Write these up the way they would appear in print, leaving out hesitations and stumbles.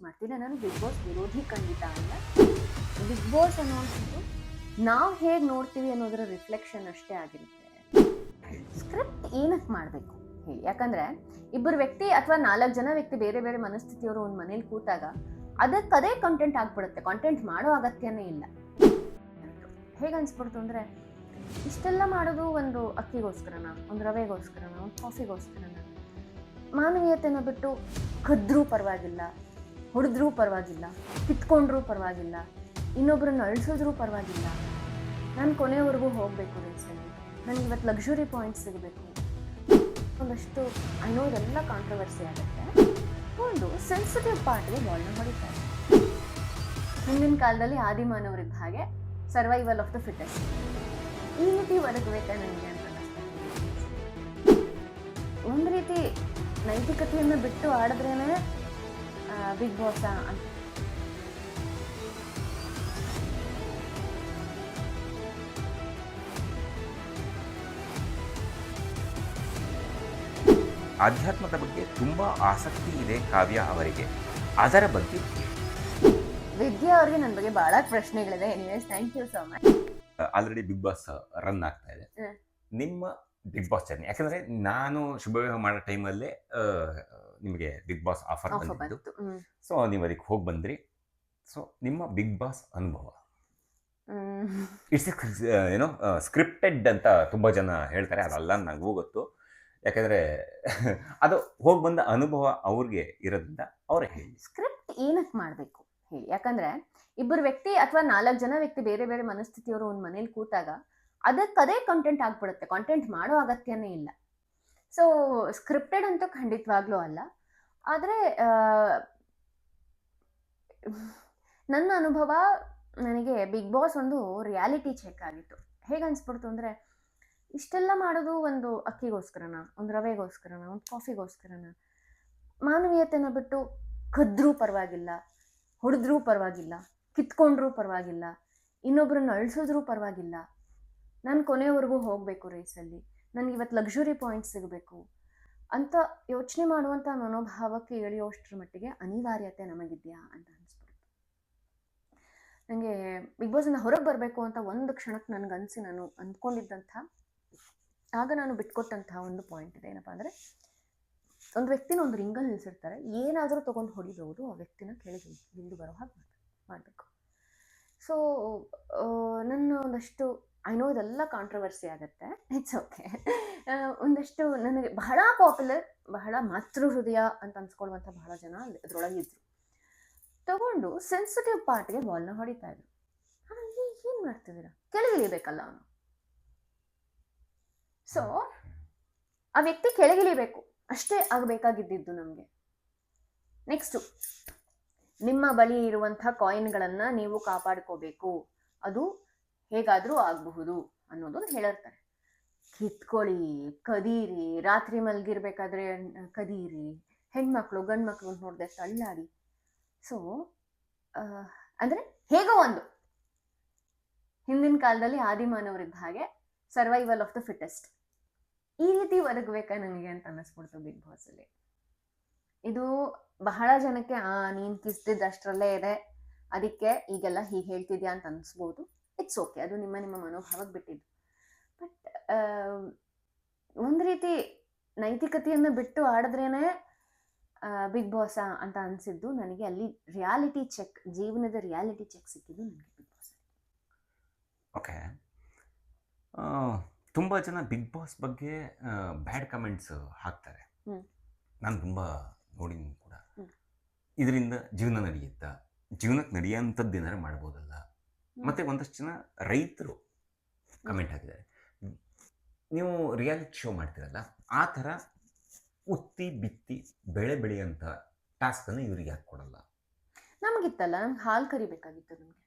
ಮಾಡ್ತೀನಿ. ನಾನು big boss ವಿರೋಧಿ ಖಂಡಿತ ಅಲ್ಲ. ಬಿಗ್ ಬಾಸ್ ಅನ್ನುವಂಥದ್ದು ನಾವು ಹೇಗೆ ನೋಡ್ತೀವಿ ಅನ್ನೋದರ ರಿಫ್ಲೆಕ್ಷನ್ ಅಷ್ಟೇ ಆಗಿರುತ್ತೆ. ಸ್ಕ್ರಿಪ್ಟ್ ಏನಕ್ಕೆ ಮಾಡಬೇಕು ಹೇಳಿ? ಯಾಕಂದ್ರೆ ಇಬ್ಬರು ವ್ಯಕ್ತಿ ಅಥವಾ 4 ಜನ ವ್ಯಕ್ತಿ ಬೇರೆ ಬೇರೆ ಮನಸ್ಥಿತಿಯವರು ಒಂದು ಮನೇಲಿ ಕೂತಾಗ ಅದಕ್ಕದೇ ಕಂಟೆಂಟ್ ಆಗ್ಬಿಡುತ್ತೆ. ಕಂಟೆಂಟ್ ಮಾಡೋ ಅಗತ್ಯನೇ ಇಲ್ಲ. ಹೇಗೆ ಅನ್ಸ್ಬಿಡ್ತು ಅಂದರೆ, ಇಷ್ಟೆಲ್ಲ ಮಾಡೋದು ಒಂದು ಅಕ್ಕಿಗೋಸ್ಕರನ, ಒಂದು ರವೆಗೋಸ್ಕರನ, ಒಂದು ಕಾಫಿಗೋಸ್ಕರನ. ಮಾನವೀಯತೆನ ಬಿಟ್ಟು ಕದ್ರೂ ಪರವಾಗಿಲ್ಲ, ಹೊಡೆದ್ರೂ ಪರವಾಗಿಲ್ಲ, ಕಿತ್ಕೊಂಡ್ರೂ ಪರವಾಗಿಲ್ಲ, ಇನ್ನೊಬ್ಬರನ್ನ ಅಳಿಸಿದ್ರೂ ಪರವಾಗಿಲ್ಲ, ನಾನು ಕೊನೆವರೆಗೂ ಹೋಗಬೇಕು ರೇಸಲ್ಲಿ, ನನಗೆ ಇವತ್ತು ಲಕ್ಸುರಿ ಪಾಯಿಂಟ್ಸ್ ಸಿಗಬೇಕು. ಒಂದಷ್ಟು ಐನೋ ಇದೆಲ್ಲ ಕಾಂಟ್ರವರ್ಸಿ ಆಗುತ್ತೆ. ಒಂದು ಸೆನ್ಸಿಟಿವ್ ಪಾರ್ಟ್ಗೆ ಬಾಲ್ನ ಹೊಡಿತಾರೆ. ಹಿಂದಿನ ಕಾಲದಲ್ಲಿ ಆದಿಮಾನವರಿದ್ದ ಹಾಗೆ ಸರ್ವೈವಲ್ ಆಫ್ ದ ಫಿಟೆಸ್ಟ್ ಈ ರೀತಿ ಒದಗಬೇಕಾ ನನಗೆ ಅಂತ ಅನ್ನಿಸ್ತಾ. ಒಂದು ರೀತಿ ನೈತಿಕತೆಯನ್ನು ಬಿಟ್ಟು ಆಡಿದ್ರೇನೆ ಬಿಗ್ ಬಾಸ್ ಅಂತ. ಆಧ್ಯಾತ್ಮದ ಬಗ್ಗೆ ತುಂಬ ಆಸಕ್ತಿ ಇದೆ ಕಾವ್ಯ ಅವರಿಗೆ. ಅದರ ಬಗ್ಗೆ ವಿದ್ಯಾ ಅವರಿಗೆ ನನ್ನ ಬಗ್ಗೆ ಬಹಳ ಪ್ರಶ್ನೆಗಳಿದೆ. Anyways, thank you so much. Already big boss run ಆಗ್ತಾ ಇದೆ. ನಿಮ್ಮ ಬಿಗ್ ಬಾಸ್ ಜರ್ನಿ, ಯಾಕಂದ್ರೆ ನಾನು ಶುಭವಿವಾಹ ಮಾಡೋ ಟೈಮಲ್ಲೇ ನಿಮಗೆ ಬಿಗ್ ಬಾಸ್ ಆಫರ್ ಬಂದಿದ್ದು. ಸೊ ನೀವು ಅದಕ್ಕೆ ಹೋಗಿ ಬಂದ್ರಿ. ಸೊ ನಿಮ್ಮ ಬಿಗ್ ಬಾಸ್ ಅನುಭವ ಇಟ್ಸ್ ಏನೋ ಸ್ಕ್ರಿಪ್ಟೆಡ್ ಅಂತ ತುಂಬ ಜನ ಹೇಳ್ತಾರೆ. ಅದಲ್ಲ ನನಗೂ ಗೊತ್ತು. ಯಾಕಂದ್ರೆ ಅದು ಹೋಗಿ ಬಂದ ಅನುಭವ ಅವ್ರಿಗೆ ಇರೋದ್ರಿಂದ ಅವರೇ ಹೇಳಿ. ಸ್ಕ್ರಿಪ್ಟ್ ಏನಕ್ಕೆ ಮಾಡಬೇಕು ಹೇಳಿ? ಯಾಕಂದ್ರೆ ಇಬ್ಬರು ವ್ಯಕ್ತಿ ಅಥವಾ 4 ಜನ ವ್ಯಕ್ತಿ ಬೇರೆ ಬೇರೆ ಮನಸ್ಥಿತಿಯವರು ಒಂದು ಮನೇಲಿ ಕೂತಾಗ ಅದಕ್ಕದೇ ಕಂಟೆಂಟ್ ಆಗ್ಬಿಡುತ್ತೆ. ಕಂಟೆಂಟ್ ಮಾಡೋ ಅಗತ್ಯನೇ ಇಲ್ಲ. ಸೊ ಸ್ಕ್ರಿಪ್ಟೆಡ್ ಅಂತೂ ಖಂಡಿತವಾಗ್ಲೂ ಅಲ್ಲ. ಆದರೆ ನನ್ನ ಅನುಭವ, ನನಗೆ ಬಿಗ್ ಬಾಸ್ ಒಂದು ರಿಯಾಲಿಟಿ ಚೆಕ್ ಆಗಿತ್ತು. ಹೇಗೆ ಅನ್ಸ್ಬಿಡ್ತು ಅಂದರೆ, ಇಷ್ಟೆಲ್ಲ ಮಾಡೋದು ಒಂದು ಅಕ್ಕಿಗೋಸ್ಕರನ, ಒಂದು ರವೆಗೋಸ್ಕರನ, ಒಂದು ಕಾಫಿಗೋಸ್ಕರನ. ಮಾನವೀಯತೆನ ಬಿಟ್ಟು ಕದ್ರೂ ಪರವಾಗಿಲ್ಲ, ಹೊಡೆದ್ರೂ ಪರವಾಗಿಲ್ಲ, ಕಿತ್ಕೊಂಡ್ರೂ ಪರವಾಗಿಲ್ಲ, ಇನ್ನೊಬ್ಬರನ್ನ ಅಳಿಸಿದ್ರೂ ಪರವಾಗಿಲ್ಲ, ನಾನು ಕೊನೆವರೆಗೂ ಹೋಗಬೇಕು ರೇಸಲ್ಲಿ, ನನಗೆ ಇವತ್ತು ಲಕ್ಸುರಿ ಪಾಯಿಂಟ್ಸ್ ಸಿಗಬೇಕು ಅಂತ ಯೋಚನೆ ಮಾಡುವಂಥ ಮನೋಭಾವಕ್ಕೆ ಇಳಿಯೋಷ್ಟರ ಮಟ್ಟಿಗೆ ಅನಿವಾರ್ಯತೆ ನಮಗಿದೆಯಾ ಅಂತ ಅನಿಸ್ಬಿಡ್ತು. ನನಗೆ ಬಿಗ್ ಬಾಸಿಂದ ಹೊರಗೆ ಬರಬೇಕು ಅಂತ ಒಂದು ಕ್ಷಣಕ್ಕೆ ನನಗನ್ಸಿ ನಾನು ಅಂದ್ಕೊಂಡಿದ್ದಂಥ, ಆಗ ನಾನು ಬಿಟ್ಕೊಟ್ಟಂತಹ ಒಂದು ಪಾಯಿಂಟ್ ಇದೆ. ಏನಪ್ಪ ಅಂದರೆ, ಒಂದು ವ್ಯಕ್ತಿನ ಒಂದು ರಿಂಗಲ್ಲಿ ನಿಲ್ಲಿಸಿರ್ತಾರೆ, ಏನಾದರೂ ತೊಗೊಂಡು ಹೊಡಿಬಹುದು, ಆ ವ್ಯಕ್ತಿನ ಕೆಳಗೆ ಬಿದ್ದು ಬರೋ ಹಾಗೆ ಮಾಡಬೇಕು. ಸೊ ನನ್ನ ಒಂದಷ್ಟು ಐನೋ ಇದೆಲ್ಲ ಕಾಂಟ್ರವರ್ಸಿ ಆಗುತ್ತೆ, ಇಟ್ಸ್ ಓಕೆ. ಒಂದಷ್ಟು ನನಗೆ ಬಹಳ ಪಾಪ್ಯುಲರ್, ಬಹಳ ಮಾತೃ ಹೃದಯ ಅಂತ ಅನ್ಸ್ಕೊಳ್ಳುವಂಥ ಬಹಳ ಜನ ಅದರೊಳಗಿದ್ರು. ತಗೊಂಡು ಸೆನ್ಸಿಟಿವ್ ಪಾರ್ಟ್ಗೆ ಬಾಲ್ನ ಹೊಡಿತಾ ಇದ್ರು. ಏನು ಮಾಡ್ತಿದ್ದೀರಾ? ಕೆಳಗಿಳಿಬೇಕಲ್ಲ ಅವನು. ಸೊ ಆ ವ್ಯಕ್ತಿ ಕೆಳಗಿಳಿಬೇಕು, ಅಷ್ಟೇ ಆಗಬೇಕಾಗಿದ್ದು ನಮಗೆ. ನೆಕ್ಸ್ಟು, ನಿಮ್ಮ ಬಳಿ ಇರುವಂಥ ಕಾಯಿನ್ಗಳನ್ನು ನೀವು ಕಾಪಾಡ್ಕೋಬೇಕು, ಅದು ಹೇಗಾದರೂ ಆಗಬಹುದು ಅನ್ನೋದು ಹೇಳಿರ್ತಾರೆ. ಕಿತ್ಕೊಳ್ಳಿ, ಕದೀರಿ, ರಾತ್ರಿ ಮಲಗಿರ್ಬೇಕಾದ್ರೆ ಕದೀರಿ, ಹೆಣ್ಮಕ್ಳು ಗಂಡು ಮಕ್ಕಳು ನೋಡಿದೆ ತಳ್ಳಾಡಿ. ಸೊ ಅಂದರೆ ಹೇಗೋ ಒಂದು ಹಿಂದಿನ ಕಾಲದಲ್ಲಿ ಆದಿಮಾನವರಿದ್ದ ಹಾಗೆ ಸರ್ವೈವಲ್ ಆಫ್ ದ ಫಿಟೆಸ್ಟ್ ಈ ರೀತಿ ಒದಗಬೇಕಾ ನನಗೆ ಅಂತ ಅನ್ನಿಸ್ಬಿಡ್ತು ಬಿಗ್ ಬಾಸಲ್ಲಿ. ಇದು ಬಹಳ ಜನಕ್ಕೆ ನೀನು ಕಿಸ್ತಿದ್ದು ಅಷ್ಟರಲ್ಲೇ ಇದೆ, ಅದಕ್ಕೆ ಈಗೆಲ್ಲ ಹೀಗೆ ಹೇಳ್ತಿದ್ಯಾ ಅಂತ ಅನಿಸ್ಬೋದು. ಇಟ್ಸ್ ಓಕೆ, ಅದು ನಿಮ್ಮ ಮನೋಭಾವಕ್ಕೆ ಬಿಟ್ಟಿದ್ದು. ಬಟ್ ಒಂದು ರೀತಿ ನೈತಿಕತೆಯನ್ನು ಬಿಟ್ಟು ಆಡಿದ್ರೇನೆ ಬಿಗ್ ಬಾಸ್ ಅಂತ ಅನಿಸಿದ್ದು ನನಗೆ. ಅಲ್ಲಿ ರಿಯಾಲಿಟಿ ಚೆಕ್, ಜೀವನದ ರಿಯಾಲಿಟಿ ಚೆಕ್ ಸಿಕ್ಕಿದ್ದು ನನಗೆ ಬಿಗ್ ಬಾಸ್. ಓಕೆ, ತುಂಬ ಜನ ಬಿಗ್ ಬಾಸ್ ಬಗ್ಗೆ ಬ್ಯಾಡ್ ಕಮೆಂಟ್ಸ್ ಹಾಕ್ತಾರೆ. ನಾನು ತುಂಬ ನೋಡಿದ್ದೀನಿ ಕೂಡ. ಇದರಿಂದ ಜೀವನ ನಡೆಯುತ್ತಾ, ಜೀವನಕ್ಕೆ ನಡೆಯೋಂಥದ್ದು ಏನಾರು ಮಾಡ್ಬೋದಲ್ಲ. ಮತ್ತು ಒಂದಷ್ಟು ಜನ ರೈತರು ಕಮೆಂಟ್ ಹಾಕಿದ್ದಾರೆ, ನೀವು ರಿಯಾಲಿಟಿ ಶೋ ಮಾಡ್ತೀರಲ್ಲ, ಆ ಥರ ಉತ್ತಿ ಬಿತ್ತಿ ಬೆಳೆ ಬೆಳೆಯೋಂಥ ಟಾಸ್ಕನ್ನು ಇವ್ರಿಗೆ ಯಾಕೆ ಕೊಡಲ್ಲ? ನಮಗಿತ್ತಲ್ಲ, ನಮ್ಗೆ ಹಾಲು ಕರಿಬೇಕಾಗಿತ್ತು. ನಮಗೆ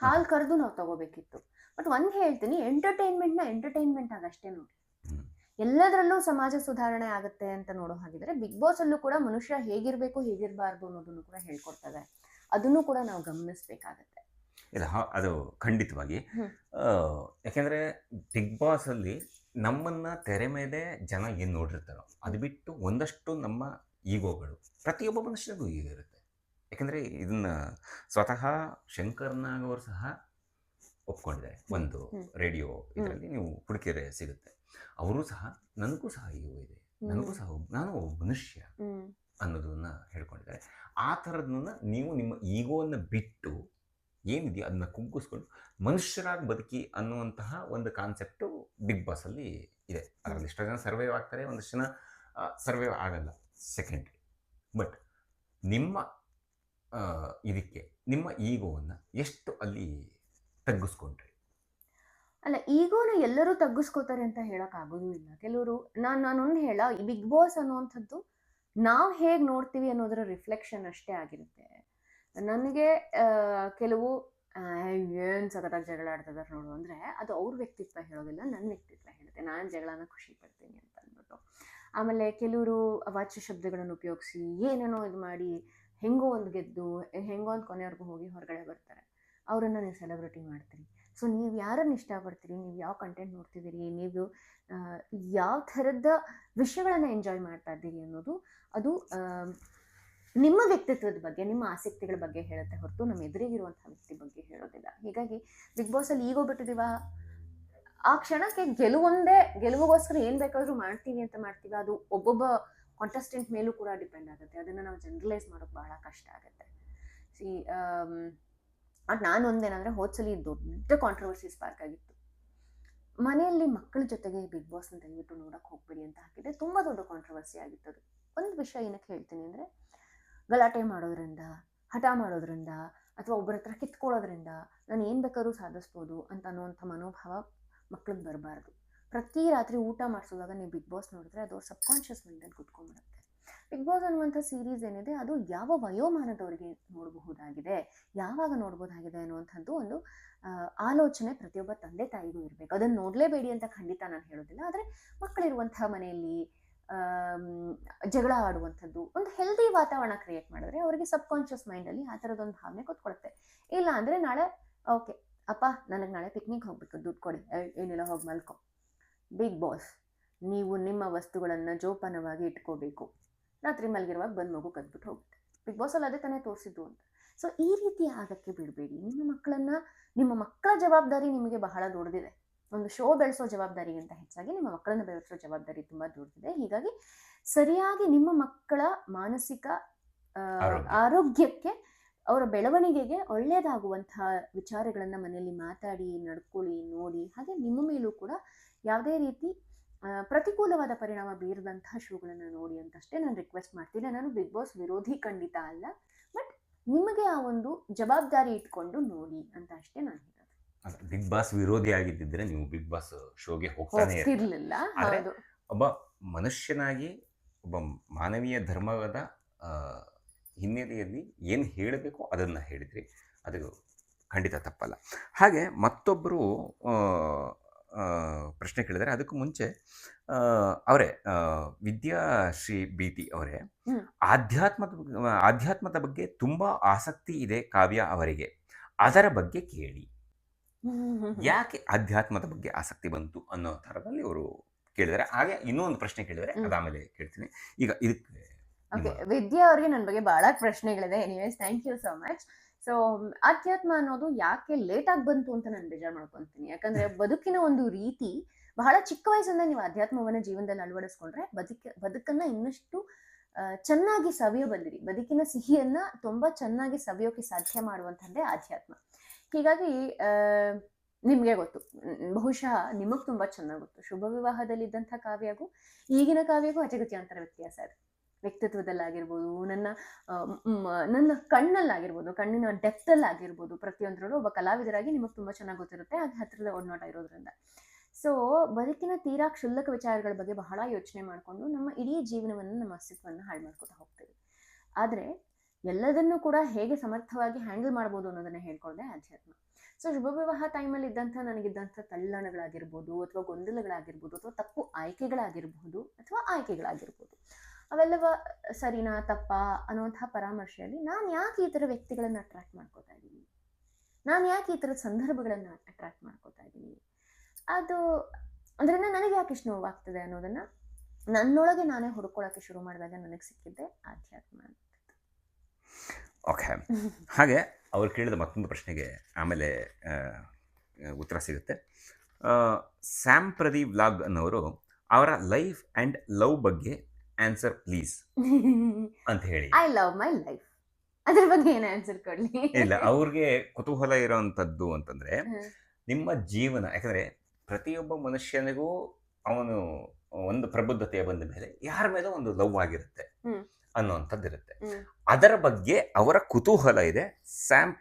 ಹಾಲು ಕರೆದು ನಾವು ತಗೋಬೇಕಿತ್ತು. ಬಟ್ ಒಂದು ಹೇಳ್ತೀನಿ, ಎಂಟರ್ಟೈನ್ಮೆಂಟ್ನ ಎಂಟರ್ಟೈನ್ಮೆಂಟ್ ಆಗಷ್ಟೇ ನೋಡಿ. ಎಲ್ಲದರಲ್ಲೂ ಸಮಾಜ ಸುಧಾರಣೆ ಆಗುತ್ತೆ ಅಂತ ನೋಡೋ ಹಾಗಿದ್ರೆ ಬಿಗ್ ಬಾಸ್ ಅಲ್ಲೂ ಕೂಡ ಮನುಷ್ಯ ಹೇಗಿರಬೇಕು ಹೇಗಿರಬಾರ್ದು ಅನ್ನೋದನ್ನು ಕೂಡ ಹೇಳ್ಕೊಡ್ತಾರೆ. ಅದನ್ನು ಕೂಡ ನಾವು ಗಮನಿಸಬೇಕಾಗತ್ತೆ. ಇಲ್ಲ, ಅದು ಖಂಡಿತವಾಗಿ. ಯಾಕೆಂದರೆ ಬಿಗ್ ಬಾಸಲ್ಲಿ ನಮ್ಮನ್ನು ತೆರೆ ಮೇಲೆ ಜನ ಏನು ನೋಡಿರ್ತಾರೋ ಅದು ಬಿಟ್ಟು ಒಂದಷ್ಟು ನಮ್ಮ ಈಗೋಗಳು, ಪ್ರತಿಯೊಬ್ಬ ಮನುಷ್ಯನಿಗೂ ಈಗೋ ಇರುತ್ತೆ. ಯಾಕಂದರೆ ಇದನ್ನು ಸ್ವತಃ ಶಂಕರ್ ನಾಗ್ ಅವರು ಸಹ ಒಪ್ಕೊಂಡಿದ್ದಾರೆ. ಒಂದು ರೇಡಿಯೋ ಇದರಲ್ಲಿ ನೀವು ಹುಡುಕಿದ್ರೆ ಸಿಗುತ್ತೆ. ಅವರು ಸಹ ನನಗೂ ಸಹ ಈಗೋ ಇದೆ, ನನಗೂ ಸಹ ನಾನು ಒಬ್ಬ ಮನುಷ್ಯ ಅನ್ನೋದನ್ನ ಹೇಳ್ಕೊಂಡಿದ್ದಾರೆ. ಆ ಥರದನ್ನ ನೀವು ನಿಮ್ಮ ಈಗೋವನ್ನು ಬಿಟ್ಟು ಏನಿದೆಯೋ ಅದನ್ನ ಕುಗ್ಗಿಸ್ಕೊಂಡು ಮನುಷ್ಯರಾಗಿ ಬದುಕಿ ಅನ್ನುವಂತಹ ಒಂದು ಕಾನ್ಸೆಪ್ಟು ಬಿಗ್ ಬಾಸಲ್ಲಿ ಇದೆ. ಅದರಲ್ಲಿ ಎಷ್ಟೋ ಜನ ಸರ್ವೈವ್ ಆಗ್ತಾರೆ, ಒಂದಷ್ಟು ಜನ ಸರ್ವೈವ್ ಆಗಲ್ಲ, ಸೆಕೆಂಡ್ರಿ. ಬಟ್ ನಿಮ್ಮ ಇದಕ್ಕೆ ನಿಮ್ಮ ಈಗೋವನ್ನು ಎಷ್ಟು ಅಲ್ಲಿ ತಗ್ಗಿಸ್ಕೊಂಡ್ರಿ? ಅಲ್ಲ, ಈಗೋನ ಎಲ್ಲರೂ ತಗ್ಗಿಸ್ಕೋತಾರೆ ಅಂತ ಹೇಳಕ್ ಆಗೋದೂ ಇಲ್ಲ. ಕೆಲವರು ನಾನೊಂದು ಹೇಳ, ಈ ಬಿಗ್ ಬಾಸ್ ಅನ್ನುವಂಥದ್ದು ನಾವು ಹೇಗೆ ನೋಡ್ತೀವಿ ಅನ್ನೋದರ ರಿಫ್ಲೆಕ್ಷನ್ ಅಷ್ಟೇ ಆಗಿರುತ್ತೆ. ನನಗೆ ಕೆಲವು ಏನು ಸಖತ್ತಾಗಿ ಜಗಳ ಆಡ್ತಿದ್ದಾರೆ ನೋಡು ಅಂದರೆ ಅದು ಅವ್ರ ವ್ಯಕ್ತಿತ್ವ ಹೇಳೋದಿಲ್ಲ, ನನ್ನ ವ್ಯಕ್ತಿತ್ವ ಹೇಳುತ್ತೆ. ನಾನು ಜಗಳನ ಖುಷಿ ಪಡ್ತೀನಿ ಅಂತ ಅಂದ್ಬಿಟ್ಟು. ಆಮೇಲೆ ಕೆಲವರು ಅವಾಚ್ಯ ಶಬ್ದಗಳನ್ನು ಉಪಯೋಗಿಸಿ ಏನೇನೋ ಇದು ಮಾಡಿ ಹೆಂಗೋ ಒಂದು ಗೆದ್ದು ಹೆಂಗೋ ಒಂದು ಕೊನೆವರೆಗೂ ಹೋಗಿ ಹೊರಗಡೆ ಬರ್ತಾರೆ. ಅವರನ್ನು ನೀವು ಸೆಲೆಬ್ರಿಟಿ ಮಾಡ್ತೀರಿ. ಸೊ ನೀವು ಯಾರನ್ನು ಇಷ್ಟಪಡ್ತೀರಿ, ನೀವು ಯಾವ ಕಂಟೆಂಟ್ ನೋಡ್ತಿದ್ದೀರಿ, ನೀವು ಯಾವ ಥರದ ವಿಷಯಗಳನ್ನು ಎಂಜಾಯ್ ಮಾಡ್ತಾ ಇದ್ದೀರಿ ಅನ್ನೋದು ಅದು ನಿಮ್ಮ ವ್ಯಕ್ತಿತ್ವದ ಬಗ್ಗೆ, ನಿಮ್ಮ ಆಸಕ್ತಿಗಳ ಬಗ್ಗೆ ಹೇಳುತ್ತೆ ಹೊರತು ನಮ್ಮ ಎದುರಿಗಿರುವಂಥ ವ್ಯಕ್ತಿ ಬಗ್ಗೆ ಹೇಳೋದಿಲ್ಲ. ಹೀಗಾಗಿ ಬಿಗ್ ಬಾಸಲ್ಲಿ ಈಗೋ ಬಿಟ್ಟಿದ್ದೀವ, ಆ ಕ್ಷಣಕ್ಕೆ ಗೆಲುವಿಗೋಸ್ಕರ ಏನು ಬೇಕಾದರೂ ಮಾಡ್ತೀವಿ ಅಂತ ಮಾಡ್ತೀವಿ. ಅದು ಒಬ್ಬೊಬ್ಬ ಕಾಂಟೆಸ್ಟೆಂಟ್ ಮೇಲೂ ಕೂಡ ಡಿಪೆಂಡ್ ಆಗುತ್ತೆ. ಅದನ್ನು ನಾವು ಜನರಲೈಸ್ ಮಾಡೋಕ್ಕೆ ಬಹಳ ಕಷ್ಟ ಆಗುತ್ತೆ. ಅದು ನಾನು ಒಂದೇನಂದರೆ ಹೋದ್ಸಲಿ ದೊಡ್ಡ ಕಾಂಟ್ರವರ್ಸಿ ಸ್ಪಾರ್ಕ್ ಆಗಿತ್ತು. ಮನೆಯಲ್ಲಿ ಮಕ್ಕಳ ಜೊತೆಗೆ ಬಿಗ್ ಬಾಸ್ನ ದಯವಿಟ್ಟು ನೋಡೋಕ್ಕೆ ಹೋಗ್ಬೇಡಿ ಅಂತ ಹಾಕಿದ್ರೆ ತುಂಬ ದೊಡ್ಡ ಕಾಂಟ್ರವರ್ಸಿ ಆಗಿತ್ತು ಅದು. ಒಂದು ವಿಷಯ ಏನಕ್ಕೆ ಹೇಳ್ತೀನಿ ಅಂದರೆ, ಗಲಾಟೆ ಮಾಡೋದ್ರಿಂದ, ಹಠ ಮಾಡೋದ್ರಿಂದ ಅಥವಾ ಒಬ್ಬರ ಹತ್ರ ಕಿತ್ಕೊಳ್ಳೋದ್ರಿಂದ ನಾನು ಏನು ಬೇಕಾದ್ರೂ ಸಾಧಿಸ್ಬೋದು ಅಂತ ಅನ್ನುವಂಥ ಮನೋಭಾವ ಮಕ್ಳಿಗೆ ಬರಬಾರ್ದು. ಪ್ರತಿ ರಾತ್ರಿ ಊಟ ಮಾಡಿಸೋದಾಗ ನೀವು ಬಿಗ್ ಬಾಸ್ ನೋಡಿದ್ರೆ ಅದು ಅವ್ರ ಸಬ್ಕಾನ್ಷಿಯಸ್ ಮೈಂಡಲ್ಲಿ ಕುತ್ಕೊಂಡ್ಬಿಡುತ್ತೆ. ಬಿಗ್ ಬಾಸ್ ಅನ್ನುವಂಥ ಸೀರೀಸ್ ಏನಿದೆ ಅದು ಯಾವ ವಯೋಮಾನದವರಿಗೆ ನೋಡಬಹುದಾಗಿದೆ, ಯಾವಾಗ ನೋಡ್ಬೋದಾಗಿದೆ ಅನ್ನುವಂಥದ್ದು ಒಂದು ಆಲೋಚನೆ ಪ್ರತಿಯೊಬ್ಬ ತಂದೆ ತಾಯಿಗೂ ಇರಬೇಕು. ಅದನ್ನು ನೋಡಲೇಬೇಡಿ ಅಂತ ಖಂಡಿತ ನಾನು ಹೇಳೋದಿಲ್ಲ. ಆದರೆ ಮಕ್ಕಳಿರುವಂತಹ ಮನೆಯಲ್ಲಿ ಜಗಳ ಆಡುವಂಥದ್ದು ಒಂದು ಹೆಲ್ದಿ ವಾತಾವರಣ ಕ್ರಿಯೇಟ್ ಮಾಡಿದ್ರೆ ಅವರಿಗೆ ಸಬ್ಕಾನ್ಷಿಯಸ್ ಮೈಂಡಲ್ಲಿ ಆ ಥರದೊಂದು ಭಾವನೆ ಕೂತ್ಕೊಳುತ್ತೆ. ಇಲ್ಲ ಅಂದರೆ ನಾಳೆ ಓಕೆ ಅಪ್ಪ ನನಗೆ ನಾಳೆ ಪಿಕ್ನಿಕ್ ಹೋಗ್ಬೇಕು, ದುಡ್ಡು ಕೊಡಿ, ಏನಿಲ್ಲ ಹೋಗಿ ಮಲ್ಕೊ. ಬಿಗ್ ಬಾಸ್, ನೀವು ನಿಮ್ಮ ವಸ್ತುಗಳನ್ನು ಜೋಪಾನವಾಗಿ ಇಟ್ಕೋಬೇಕು, ರಾತ್ರಿ ಮಲಗಿರುವಾಗ ಬಂದು ಮಗು ಕದ್ಬಿಟ್ಟು ಹೋಗುತ್ತೆ. ಬಿಗ್ ಬಾಸಲ್ಲಿ ಅದೇ ತಾನೇ ತೋರಿಸಿದ್ದು ಅಂತ. ಸೊ ಈ ರೀತಿ ಆಗಕ್ಕೆ ಬಿಡಬೇಡಿ. ನಿಮ್ಮ ಮಕ್ಕಳ ಜವಾಬ್ದಾರಿ ನಿಮಗೆ ಬಹಳ ದೊಡ್ಡದಿದೆ. ಒಂದು ಶೋ ಬೆಳೆಸೋ ಜವಾಬ್ದಾರಿಗಿಂತ ಹೆಚ್ಚಾಗಿ ನಿಮ್ಮ ಮಕ್ಕಳನ್ನು ಬೆಳೆಸೋ ಜವಾಬ್ದಾರಿ ತುಂಬ ದೊಡ್ಡದಿದೆ. ಹೀಗಾಗಿ ಸರಿಯಾಗಿ ನಿಮ್ಮ ಮಕ್ಕಳ ಮಾನಸಿಕ ಆರೋಗ್ಯಕ್ಕೆ, ಅವರ ಬೆಳವಣಿಗೆಗೆ ಒಳ್ಳೆಯದಾಗುವಂತಹ ವಿಚಾರಗಳನ್ನು ಮನೆಯಲ್ಲಿ ಮಾತಾಡಿ, ನಡ್ಕೊಳ್ಳಿ, ನೋಡಿ. ಹಾಗೆ ನಿಮ್ಮ ಮೇಲೂ ಕೂಡ ಯಾವುದೇ ರೀತಿ ಪ್ರತಿಕೂಲವಾದ ಪರಿಣಾಮ ಬೀರದಂತಹ ಶೋಗಳನ್ನು ನೋಡಿ ಅಂತಷ್ಟೇ ನಾನು ರಿಕ್ವೆಸ್ಟ್ ಮಾಡ್ತೀನಿ. ನಾನು ಬಿಗ್ ಬಾಸ್ ವಿರೋಧಿ ಖಂಡಿತ ಅಲ್ಲ, ಬಟ್ ನಿಮಗೆ ಆ ಒಂದು ಜವಾಬ್ದಾರಿ ಇಟ್ಕೊಂಡು ನೋಡಿ ಅಂತ ಅಷ್ಟೇ ನಾನು ಹೇಳೋದು. ಬಿಗ್ ಬಾಸ್ ವಿರೋಧಿ ಆಗಿದ್ದಿದ್ರೆ ನೀವು ಬಿಗ್ ಬಾಸ್ ಶೋಗೆ ಹೋಗ್ತಾನೆ ಇರಲಿಲ್ಲ. ಒಬ್ಬ ಮನುಷ್ಯನಾಗಿ, ಒಬ್ಬ ಮಾನವೀಯ ಧರ್ಮದ ಹಿನ್ನೆಲೆಯಲ್ಲಿ ಏನು ಹೇಳಬೇಕು ಅದನ್ನು ಹೇಳಿದ್ರಿ, ಅದು ಖಂಡಿತ ತಪ್ಪಲ್ಲ. ಹಾಗೆ ಮತ್ತೊಬ್ಬರು ಪ್ರಶ್ನೆ ಕೇಳಿದರೆ, ಅದಕ್ಕೂ ಮುಂಚೆ ಅವರೇ ವಿದ್ಯಾಶ್ರೀ BT ಅವರೇ, ಆಧ್ಯಾತ್ಮದ ಬಗ್ಗೆ ತುಂಬ ಆಸಕ್ತಿ ಇದೆ ಕಾವ್ಯ ಅವರಿಗೆ, ಅದರ ಬಗ್ಗೆ ಕೇಳಿ. ಯಾಕೆ ಅಧ್ಯಾತ್ಮದ ಬಗ್ಗೆ ಆಸಕ್ತಿ ಬಂತು ಅನ್ನೋ ಥರದಲ್ಲಿ ಅವರು ಕೇಳಿದ್ದಾರೆ. ಹಾಗೆ ಇನ್ನೂ ಒಂದು ಪ್ರಶ್ನೆ ಕೇಳಿದರೆ, ಅದಾಮೇಲೆ ಕೇಳ್ತೀನಿ. ಈಗ ಇದಕ್ಕೆ ವಿದ್ಯಾ ಅವರಿಗೆ ನನ್ನ ಬಗ್ಗೆ ಬಹಳ ಪ್ರಶ್ನೆಗಳಿದೆ. Anyways, thank you so much. So ಅಧ್ಯಾತ್ಮ ಅನ್ನೋದು ಯಾಕೆ ಲೇಟಾಗಿ ಬಂತು ಅಂತ ನಾನು ಬೇಜಾರು ಮಾಡ್ಕೊತೀನಿ. ಯಾಕಂದ್ರೆ ಬದುಕಿನ ಒಂದು ರೀತಿ ಬಹಳ ಚಿಕ್ಕ ವಯಸ್ಸಿಂದ ನೀವು ಅಧ್ಯಾತ್ಮವನ್ನ ಜೀವನದಲ್ಲಿ ಅಳವಡಿಸ್ಕೊಂಡ್ರೆ ಬದುಕನ್ನ ಇನ್ನಷ್ಟು ಚೆನ್ನಾಗಿ ಸವಿಯಬಲ್ಲಿರಿ. ಬದುಕಿನ ಸಿಹಿಯನ್ನ ತುಂಬಾ ಚೆನ್ನಾಗಿ ಸವಿಯೋಕೆ ಸಾಧ್ಯ ಮಾಡುವಂಥದ್ದೇ ಅಧ್ಯಾತ್ಮ. ಹೀಗಾಗಿ ನಿಮಗೆ ಗೊತ್ತು, ಬಹುಶಃ ನಿಮಗೆ ತುಂಬಾ ಚೆನ್ನಾಗಿ ಗೊತ್ತು, ಶುಭ ವಿವಾಹದಲ್ಲಿದ್ದಂಥ ಕಾವ್ಯಗೂ ಈಗಿನ ಕಾವ್ಯಗೂ ಅಜಗತ್ಯಾಂತರ ವ್ಯತ್ಯಾಸ ಇದೆ. ವ್ಯಕ್ತಿತ್ವದಲ್ಲಾಗಿರ್ಬೋದು, ನನ್ನ ಕಣ್ಣಲ್ಲಾಗಿರ್ಬೋದು, ಕಣ್ಣಿನ ಡೆಪ್ತಲ್ಲಾಗಿರ್ಬೋದು, ಪ್ರತಿಯೊಂದರಲ್ಲೂ ಒಬ್ಬ ಕಲಾವಿದರಾಗಿ ನಿಮಗೆ ತುಂಬ ಚೆನ್ನಾಗಿ ಗೊತ್ತಿರುತ್ತೆ, ಅದು ಹತ್ತಿರದ ಒಡನಾಟ ಇರೋದ್ರಿಂದ. ಸೊ ಬದುಕಿನ ತೀರಾ ಕ್ಷುಲ್ಲಕ ವಿಚಾರಗಳ ಬಗ್ಗೆ ಬಹಳ ಯೋಚನೆ ಮಾಡಿಕೊಂಡು ನಮ್ಮ ಇಡೀ ಜೀವನವನ್ನು, ನಮ್ಮ ಅಸ್ತಿತ್ವವನ್ನು ಹಾಳು ಮಾಡ್ಕೊತಾ ಹೋಗ್ತೀವಿ. ಆದರೆ ಎಲ್ಲದನ್ನೂ ಕೂಡ ಹೇಗೆ ಸಮರ್ಥವಾಗಿ ಹ್ಯಾಂಡಲ್ ಮಾಡ್ಬೋದು ಅನ್ನೋದನ್ನ ಹೇಳ್ಕೊಂಡೆ ಅಧ್ಯಾತ್ಮ. ಸೊ ಶುಭ ವಿವಾಹ ಟೈಮಲ್ಲಿ ನನಗಿದ್ದಂಥ ತಲ್ಲಣಗಳಾಗಿರ್ಬೋದು, ಅಥವಾ ಗೊಂದಲಗಳಾಗಿರ್ಬೋದು, ಅಥವಾ ತಪ್ಪು ಆಯ್ಕೆಗಳಾಗಿರ್ಬೋದು, ಅವೆಲ್ಲವ ಸರಿನಾ ತಪ್ಪಾ ಅನ್ನುವಂತಹ ಪರಾಮರ್ಶೆಯಲ್ಲಿ ನಾನು ಯಾಕೆ ಈ ಥರ ವ್ಯಕ್ತಿಗಳನ್ನು ಅಟ್ರಾಕ್ಟ್ ಮಾಡ್ಕೋತಾ ಇದ್ದೀನಿ, ನಾನು ಯಾಕೆ ಈ ಥರದ ಸಂದರ್ಭಗಳನ್ನು ಅಟ್ರಾಕ್ಟ್ ಮಾಡ್ಕೋತಾ ಇದ್ದೀನಿ, ಅದು ಅದರಿಂದ ನನಗೆ ಯಾಕೆ ಇಷ್ಟು ನೋವಾಗ್ತದೆ ಅನ್ನೋದನ್ನು ನನ್ನೊಳಗೆ ನಾನೇ ಹುಡ್ಕೊಳ್ಳೋಕ್ಕೆ ಶುರು ಮಾಡಿದಾಗ ನನಗೆ ಸಿಕ್ಕಿದ್ದೆ ಆಧ್ಯಾತ್ಮ ಅಂತ. ಓಕೆ, ಹಾಗೆ ಅವ್ರು ಕೇಳಿದ ಮತ್ತೊಂದು ಪ್ರಶ್ನೆಗೆ ಆಮೇಲೆ ಆ, ಉತ್ತರ ಸಿಗುತ್ತೆ. ಆ, ಸ್ಯಾಮ್ ಪ್ರದೀಪ್ ವ್ಲಾಗ್ ಅನ್ನೋರು ಅವರ ಲೈಫ್ ಆ್ಯಂಡ್ ಲವ್ ಬಗ್ಗೆ ಆನ್ಸರ್ ಪ್ಲೀಸ್ ಅಂತ ಹೇಳಿ. I love my life. ಅದ್ರ ಬಗ್ಗೆ ಏನು ಆನ್ಸರ್ ಕೊಡ್ಲಿ? ಇಲ್ಲ, ಅವ್ರಿಗೆ ಕುತೂಹಲ ಇರೋವಂಥದ್ದು ಅಂತಂದ್ರೆ ಹ್ಮ್. ನಿಮ್ಮ ಜೀವನ, ಯಾಕಂದ್ರೆ ಪ್ರತಿಯೊಬ್ಬ ಮನುಷ್ಯನಿಗೂ ಅವನು ಒಂದು ಪ್ರಬುದ್ಧತೆಯ ಬಂದ ಮೇಲೆ ಯಾರ ಮೇಲೂ ಒಂದು ಲವ್ ಆಗಿರುತ್ತೆ ಹ್ಮ್. ಅನ್ನುವಂಥದ್ದು ಇರುತ್ತೆ. ಹ್ಮ್. ಅದರ ಬಗ್ಗೆ ಅವರ ಕುತೂಹಲ ಇದೆ. ಸ್ಯಾಮ್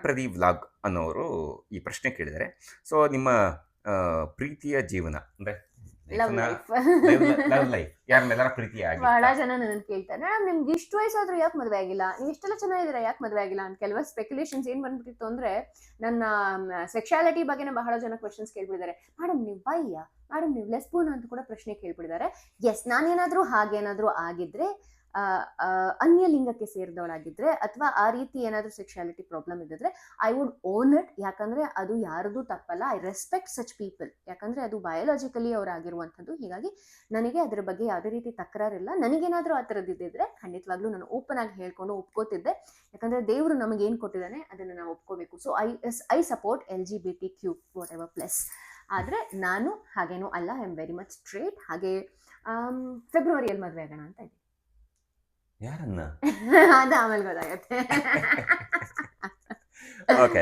ಪ್ರದೀಪ್ ವ್ಲಾಗ್ ಅನ್ನೋರು ಈ ಪ್ರಶ್ನೆ ಕೇಳಿದ್ದಾರೆ. ಸೊ ನಿಮ್ಮ ಪ್ರೀತಿಯ ಜೀವನ ಅಂದ್ರೆ ಲವ್ ಲೈಫ್. ಲವ್ ಲೈಫ್ ಯಾರ ಮೇಲಾರ ಪ್ರೀತಿ ಬಹಳ ಆಗಿ ಜನ ನನ್ನ ಕೇಳ್ತಾರೆ, ಮೇಡಮ್ ನಿಮ್ಗೆ ಇಷ್ಟು ವಯಸ್ಸಾದ್ರೂ ಯಾಕೆ ಮದುವೆ ಆಗಿಲ್ಲ, ನೀವು ಇಷ್ಟೆಲ್ಲ ಚೆನ್ನಾಗಿದ್ದೀರಾ ಯಾಕೆ ಮದುವೆ ಆಗಿಲ್ಲ ಅಂತ. ಕೆಲವು ಸ್ಪೆಕ್ಯುಲೇಷನ್ಸ್ ಏನ್ ಬಂದ್ಬಿಟ್ಟಿತ್ತು ಅಂದ್ರೆ, ನನ್ನ ಸೆಕ್ಷುಯಾಲಿಟಿ ಬಗ್ಗೆನೇ ಬಹಳ ಜನ ಕ್ವೆಶನ್ಸ್ ಕೇಳ್ಬಿಟ್ಟಿದ್ದಾರೆ. ಮೇಡಮ್ ನೀವು ಬೈಯ, ಮೇಡಮ್ ನೀವು ಲೆಸ್ಬೂನ್ ಅಂತ ಕೂಡ ಪ್ರಶ್ನೆ ಕೇಳ್ಬಿಟ್ಟಿದ್ದಾರೆ. ಎಸ್, ನಾನೇನಾದ್ರೂ ಹಾಗೇನಾದ್ರೂ ಆಗಿದ್ರೆ, ಅನ್ಯ ಲಿಂಗಕ್ಕೆ ಸೇರಿದವಳಾಗಿದ್ರೆ ಅಥವಾ ಆ ರೀತಿ ಏನಾದ್ರೂ ಸೆಕ್ಷುಯಾಲಿಟಿ ಪ್ರಾಬ್ಲಮ್ ಇದ್ದಿದ್ರೆ ಐ ವುಡ್ ಓನ್ ಇಟ್. ಯಾಕಂದ್ರೆ ಅದು ಯಾರದು ತಪ್ಪಲ್ಲ. I respect such people. ಯಾಕಂದ್ರೆ ಅದು ಬಯೋಲಾಜಿಕಲಿ ಅವರಾಗಿರುವಂಥದ್ದು. ಹೀಗಾಗಿ ನನಗೆ ಅದ್ರ ಬಗ್ಗೆ ಯಾವುದೇ ರೀತಿ ತಕರಾರಿಲ್ಲ. ನನಗೇನಾದ್ರೂ ಆ ಥರದ್ದಿದ್ರೆ ಖಂಡಿತವಾಗ್ಲೂ ನಾನು ಓಪನ್ ಆಗಿ ಹೇಳ್ಕೊಂಡು ಒಪ್ಕೋತಿದ್ದೆ. ಯಾಕಂದ್ರೆ ದೇವರು ನಮಗೆ ಏನು ಕೊಟ್ಟಿದ್ದಾನೆ ಅದನ್ನು ನಾವು ಒಪ್ಕೋಬೇಕು. So I support LGBTQ whatever plus. ಆದರೆ ನಾನು ಹಾಗೇನೂ ಅಲ್ಲ. I am very much straight. ಹಾಗೆ ಫೆಬ್ರವರಿಯಲ್ಲಿ ಮದುವೆ ಆಗೋಣ ಅಂತ ಇದ್ದೀನಿ. ಯಾರನ್ನ ಅದು ಆಮೇಲೆ ಗೊತ್ತಾಗತ್ತೆ. ಓಕೆ.